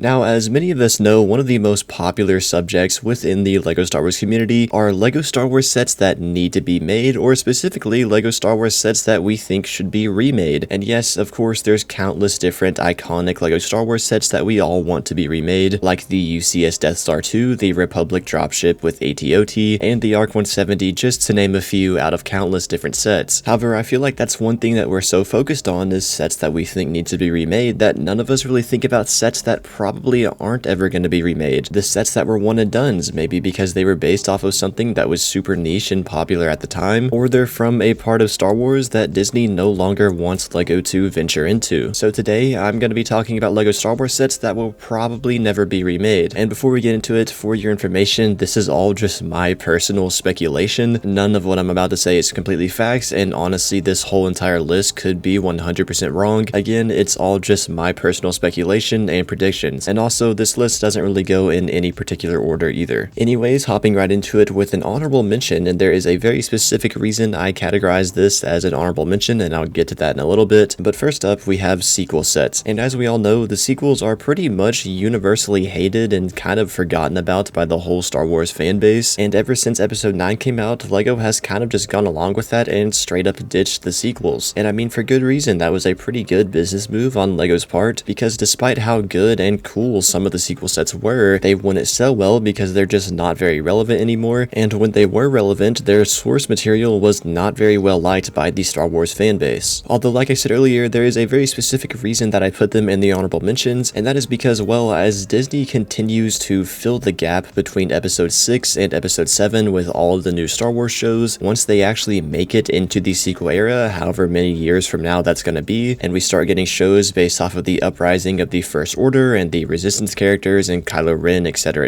Now, as many of us know, one of the most popular subjects within the LEGO Star Wars community are LEGO Star Wars sets that need to be made, or specifically LEGO Star Wars sets that we think should be remade. And yes, of course, there's countless different iconic LEGO Star Wars sets that we all want to be remade, like the UCS Death Star 2, the Republic dropship with AT-OT, and the ARC 170, just to name a few out of countless different sets. However, I feel like that's one thing that we're so focused on is sets that we think need to be remade that none of us really think about sets that probably aren't ever going to be remade. The sets that were one and dones, maybe because they were based off of something that was super niche and popular at the time, or they're from a part of Star Wars that Disney no longer wants LEGO to venture into. So today, I'm going to be talking about LEGO Star Wars sets that will probably never be remade. And before we get into it, for your information, this is all just my personal speculation. None of what I'm about to say is completely facts, and honestly, this whole entire list could be 100% wrong. Again, it's all just my personal speculation and predictions. And also, this list doesn't really go in any particular order either. Anyways, hopping right into it with an honorable mention, and there is a very specific reason I categorize this as an honorable mention, and I'll get to that in a little bit. But first up, we have sequel sets. And as we all know, the sequels are pretty much universally hated and kind of forgotten about by the whole Star Wars fan base. And ever since Episode 9 came out, LEGO has kind of just gone along with that and straight up ditched the sequels. And I mean, for good reason. That was a pretty good business move on LEGO's part, because despite how good and cool some of the sequel sets were, they wouldn't sell well because they're just not very relevant anymore, and when they were relevant, their source material was not very well liked by the Star Wars fanbase. Although, like I said earlier, there is a very specific reason that I put them in the honorable mentions, and that is because, well, as Disney continues to fill the gap between Episode 6 and Episode 7 with all of the new Star Wars shows, once they actually make it into the sequel era, however many years from now that's going to be, and we start getting shows based off of the uprising of the First Order and the Resistance characters and Kylo Ren, etc.,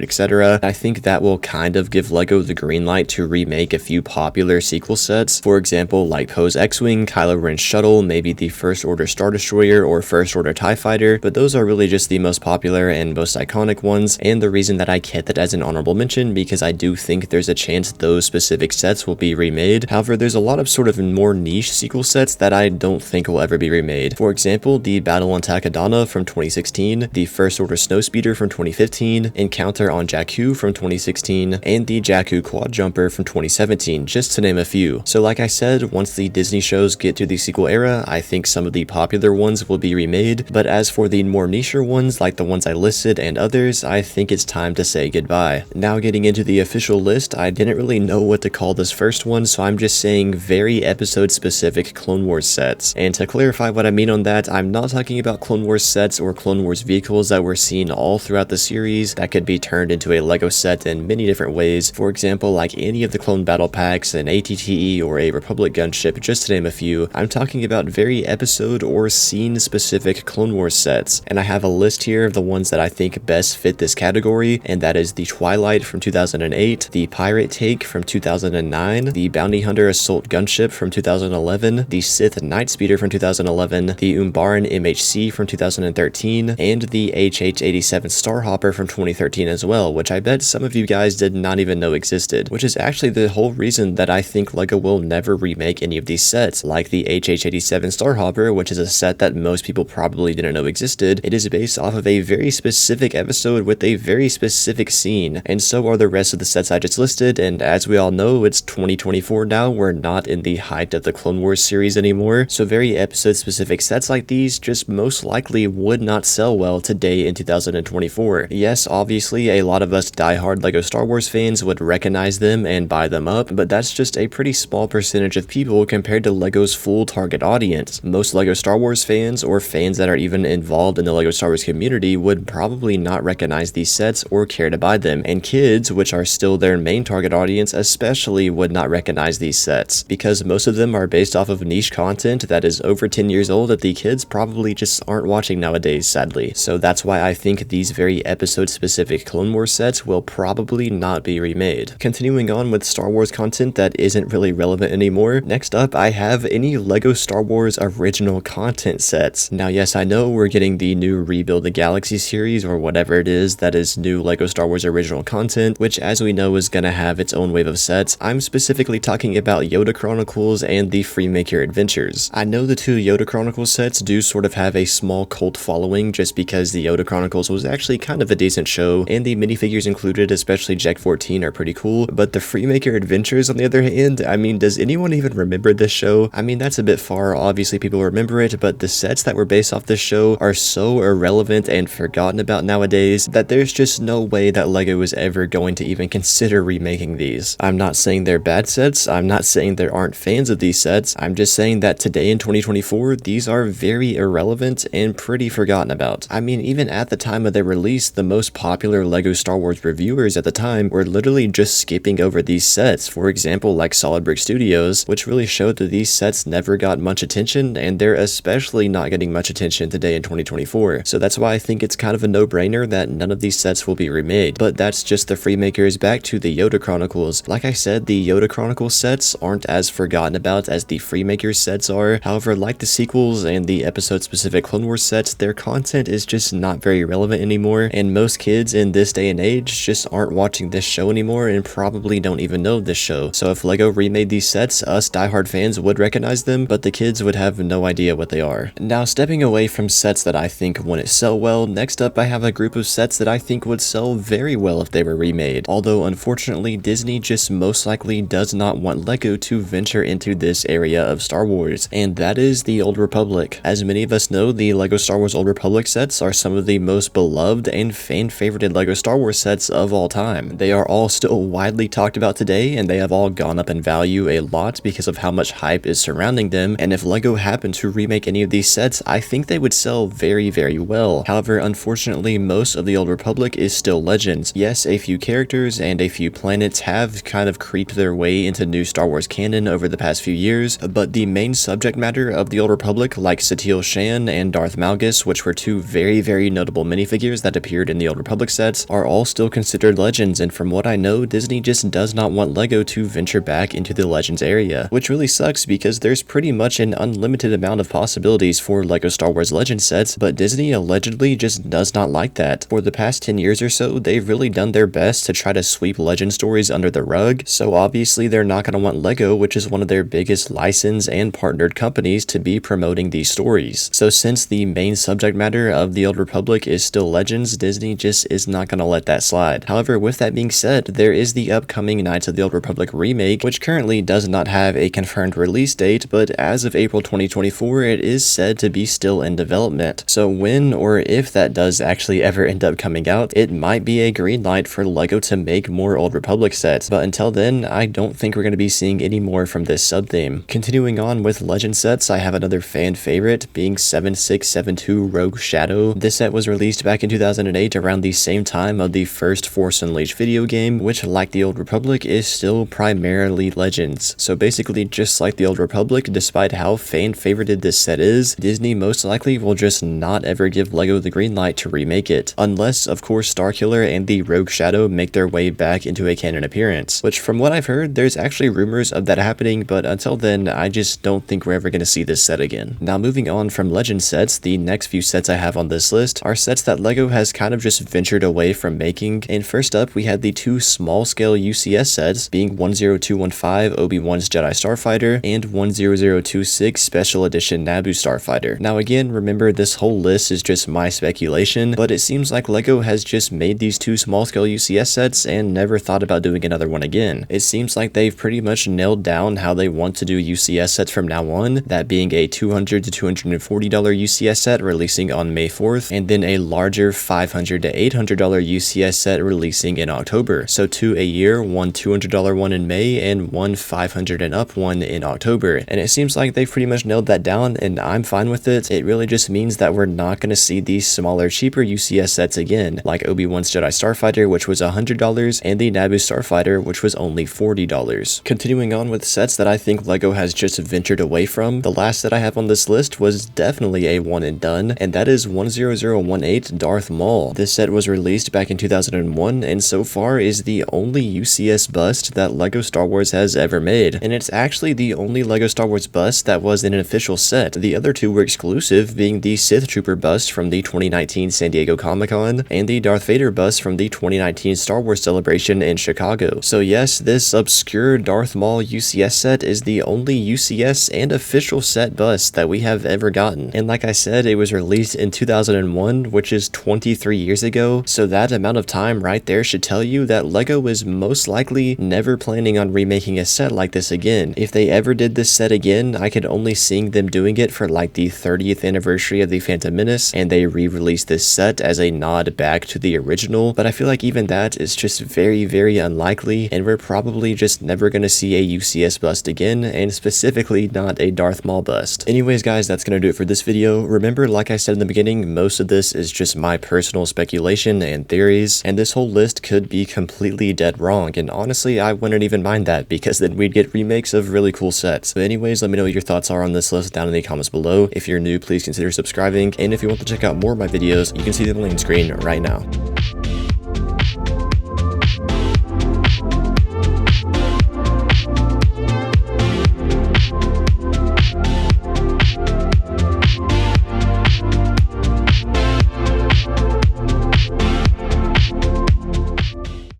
I think that will kind of give LEGO the green light to remake a few popular sequel sets. For example, like Poe's X-Wing, Kylo Ren's shuttle, maybe the First Order Star Destroyer or First Order TIE Fighter, but those are really just the most popular and most iconic ones, and the reason that I kept it as an honorable mention because I do think there's a chance those specific sets will be remade. However, there's a lot of sort of more niche sequel sets that I don't think will ever be remade. For example, the Battle on Takodana from 2016, the First Order Snowspeeder from 2015, Encounter on Jakku from 2016, and the Jakku Quad Jumper from 2017, just to name a few. So like I said, once the Disney shows get to the sequel era, I think some of the popular ones will be remade, but as for the more niche ones, like the ones I listed and others, I think it's time to say goodbye. Now getting into the official list, I didn't really know what to call this first one, so I'm just saying very episode-specific Clone Wars sets. And to clarify what I mean on that, I'm not talking about Clone Wars sets or Clone Wars vehicles that we're seeing all throughout the series that could be turned into a LEGO set in many different ways. For example, like any of the clone battle packs, an ATTE, or a Republic gunship, just to name a few. I'm talking about very episode or scene specific Clone Wars sets, and I have a list here of the ones that I think best fit this category, and that is the Twilight from 2008, the Pirate Take from 2009, the Bounty Hunter Assault Gunship from 2011, the Sith Night Speeder from 2011, the Umbaran MHC from 2013, and the HH-87 Starhopper from 2013 as well, which I bet some of you guys did not even know existed, which is actually the whole reason that I think LEGO will never remake any of these sets, like the HH-87 Starhopper, which is a set that most people probably didn't know existed. It is based off of a very specific episode with a very specific scene, and so are the rest of the sets I just listed, and as we all know, it's 2024 now, we're not in the height of the Clone Wars series anymore, so very episode-specific sets like these just most likely would not sell well today in 2024. Yes, obviously, a lot of us die-hard LEGO Star Wars fans would recognize them and buy them up, but that's just a pretty small percentage of people compared to LEGO's full target audience. Most LEGO Star Wars fans, or fans that are even involved in the LEGO Star Wars community, would probably not recognize these sets or care to buy them, and kids, which are still their main target audience, especially would not recognize these sets, because most of them are based off of niche content that is over 10 years old that the kids probably just aren't watching nowadays, sadly. So that's why I think these very episode-specific Clone Wars sets will probably not be remade. Continuing on with Star Wars content that isn't really relevant anymore, next up I have any LEGO Star Wars original content sets. Now yes, I know we're getting the new Rebuild the Galaxy series, or whatever it is that is new LEGO Star Wars original content, which as we know is gonna have its own wave of sets. I'm specifically talking about Yoda Chronicles and the Freemaker Adventures. I know the two Yoda Chronicles sets do sort of have a small cult following just because the Yoda Yoda Chronicles was actually kind of a decent show, and the minifigures included, especially Jack 14, are pretty cool, but the Freemaker Adventures, on the other hand, I mean, does anyone even remember this show? I mean, that's a bit far, obviously people remember it, but the sets that were based off this show are so irrelevant and forgotten about nowadays that there's just no way that LEGO is ever going to even consider remaking these. I'm not saying they're bad sets, I'm not saying there aren't fans of these sets, I'm just saying that today in 2024, these are very irrelevant and pretty forgotten about. I mean, even at the time of their release, the most popular LEGO Star Wars reviewers at the time were literally just skipping over these sets, for example like Solid Brick Studios, which really showed that these sets never got much attention, and they're especially not getting much attention today in 2024. So that's why I think it's kind of a no-brainer that none of these sets will be remade. But that's just the Freemakers. Back to the Yoda Chronicles. Like I said, the Yoda Chronicles sets aren't as forgotten about as the Freemakers sets are. However, like the sequels and the episode-specific Clone Wars sets, their content is just not very relevant anymore, and most kids in this day and age just aren't watching this show anymore and probably don't even know this show. So if LEGO remade these sets, us diehard fans would recognize them, but the kids would have no idea what they are. Now, stepping away from sets that I think wouldn't sell well, next up I have a group of sets that I think would sell very well if they were remade. Although unfortunately, Disney just most likely does not want LEGO to venture into this area of Star Wars, and that is the Old Republic. As many of us know, the LEGO Star Wars Old Republic sets are some of the most beloved and fan-favorited LEGO Star Wars sets of all time. They are all still widely talked about today, and they have all gone up in value a lot because of how much hype is surrounding them, and if LEGO happened to remake any of these sets, I think they would sell very, very well. However, unfortunately, most of the Old Republic is still Legends. Yes, a few characters and a few planets have kind of creeped their way into new Star Wars canon over the past few years, but the main subject matter of the Old Republic, like Satele Shan and Darth Malgus, which were two very, very notable minifigures that appeared in the Old Republic sets, are all still considered Legends, and from what I know, Disney just does not want LEGO to venture back into the Legends area, which really sucks because there's pretty much an unlimited amount of possibilities for LEGO Star Wars Legends sets, but Disney allegedly just does not like that. For the past 10 years or so, they've really done their best to try to sweep Legend stories under the rug, so obviously they're not going to want LEGO, which is one of their biggest license and partnered companies, to be promoting these stories. So since the main subject matter of the Old Republic is still Legends, Disney just is not going to let that slide. However, with that being said, there is the upcoming Knights of the Old Republic remake, which currently does not have a confirmed release date, but as of April 2024, it is said to be still in development. So when or if that does actually ever end up coming out, it might be a green light for LEGO to make more Old Republic sets, but until then, I don't think we're going to be seeing any more from this sub-theme. Continuing on with Legend sets, I have another fan favorite, being 7672 Rogue Shadow. This set was released back in 2008 around the same time of the first Force Unleashed video game, which, like the Old Republic, is still primarily Legends. So basically, just like the Old Republic, despite how fan-favorited this set is, Disney most likely will just not ever give LEGO the green light to remake it, unless, of course, Starkiller and the Rogue Shadow make their way back into a canon appearance, which from what I've heard, there's actually rumors of that happening, but until then, I just don't think we're ever going to see this set again. Now, moving on from Legend sets, the next few sets I have on this list are sets that LEGO has kind of just ventured away from making, and first up, we had the two small-scale UCS sets, being 10215 Obi-Wan's Jedi Starfighter and 10026 Special Edition Naboo Starfighter. Now again, remember this whole list is just my speculation, but it seems like LEGO has just made these two small-scale UCS sets and never thought about doing another one again. It seems like they've pretty much nailed down how they want to do UCS sets from now on, that being a $200 to $240 UCS set releasing on May 4th, and then a larger $500 to $800 UCS set releasing in October. So two a year, one $200 one in May and one $500 and up one in October. And it seems like they've pretty much nailed that down, and I'm fine with it. It really just means that we're not going to see these smaller, cheaper UCS sets again, like Obi-Wan's Jedi Starfighter, which was $100, and the Naboo Starfighter, which was only $40. Continuing on with sets that I think LEGO has just ventured away from, the last that I have on this list was definitely a one and done, and that is 10018 Darth Maul. This set was released back in 2001, and so far is the only UCS bust that LEGO Star Wars has ever made, and it's actually the only LEGO Star Wars bust that was in an official set. The other two were exclusive, being the Sith Trooper bust from the 2019 San Diego Comic-Con and the Darth Vader bust from the 2019 Star Wars Celebration in Chicago. So yes, this obscure Darth Maul UCS set is the only UCS and official set bust that we have ever gotten, and like I said, it was released in 2001 2001, which is 23 years ago. So that amount of time right there should tell you that LEGO is most likely never planning on remaking a set like this again. If they ever did this set again, I could only see them doing it for like the 30th anniversary of the Phantom Menace, and they re-released this set as a nod back to the original, but I feel like even that is just very, very unlikely, and we're probably just never gonna see a UCS bust again, and specifically not a Darth Maul bust. Anyways guys, that's gonna do it for this video. Remember, like I said in the beginning, most of this is just my personal speculation and theories, and this whole list could be completely dead wrong, and honestly I wouldn't even mind that, because then we'd get remakes of really cool sets. But anyways, let me know what your thoughts are on this list down in the comments below. If you're new, please consider subscribing, and if you want to check out more of my videos, you can see them on the screen right now.